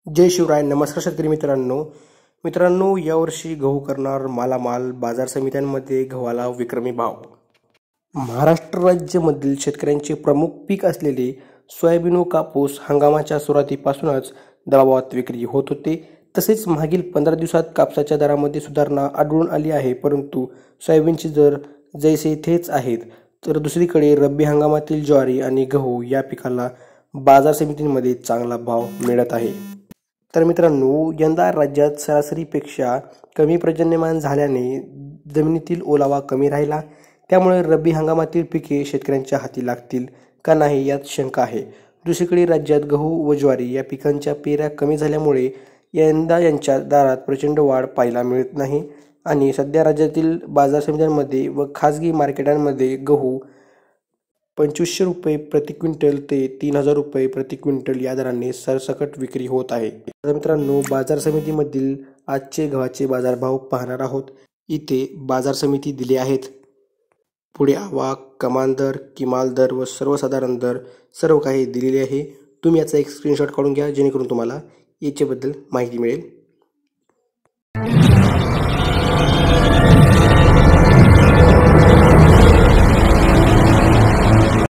जय शिवराय. नमस्कार शेतकरी मित्रांनो यावर्षी गहू करणार मालामाल. बाजार समित्यांमध्ये गव्हाला विक्रमी भाव. महाराष्ट्र राज्यामधील शेतकऱ्यांचे प्रमुख पीक असलेले सोयाबीन व कापूस हंगामाच्या सुरुवातीपासूनच दबावात विक्री होत होते. तसेच मागील 15 दिवसात कापसाच्या दरामध्ये सुधारणा आढळून आली आहे, परंतु सोयाबीनचे दर जैसे थेच आहेत. तर दुसरीकडे रब्बी हंगामातील ज्वारी आणि गहू या पिकाला बाजार समितीमध्ये चांगला भाव मिळत आहे. तर मित्रांनो, यंदा राज्यात सरासरीपेक्षा कमी पर्जन्यमान झाल्याने जमिनीतील ओलावा कमी राहिला. त्यामुळे रब्बी हंगामातील पिके शेतकऱ्यांच्या हाती लागतील का नाही यात शंका आहे. दुसरीकडे राज्यात गहू व ज्वारी या पिकांच्या पेऱ्या कमी झाल्यामुळे यंदा यांच्या दरात प्रचंड वाढ पाहायला मिळत नाही आणि सध्या राज्यातील बाजार समित्यांमध्ये व खाजगी मार्केटांमध्ये गहू 2500 रुपये प्रति क्विंटल ते 3000 रुपये प्रति क्विंटल या दराने सरसकट विक्री होत आहे. तर मित्रांनो, बाजार समितीमधील आजचे गव्हाचे बाजारभाव पाहणार आहोत. इथे बाजार समिती दिले आहेत. पुढे आवाक, कमाल दर, किमाल दर व सर्वसाधारण दर सर्व काही दिलेले आहे. तुम्ही याचा एक स्क्रीनशॉट काढून घ्या, जेणेकरून तुम्हाला याच्याबद्दल माहिती मिळेल.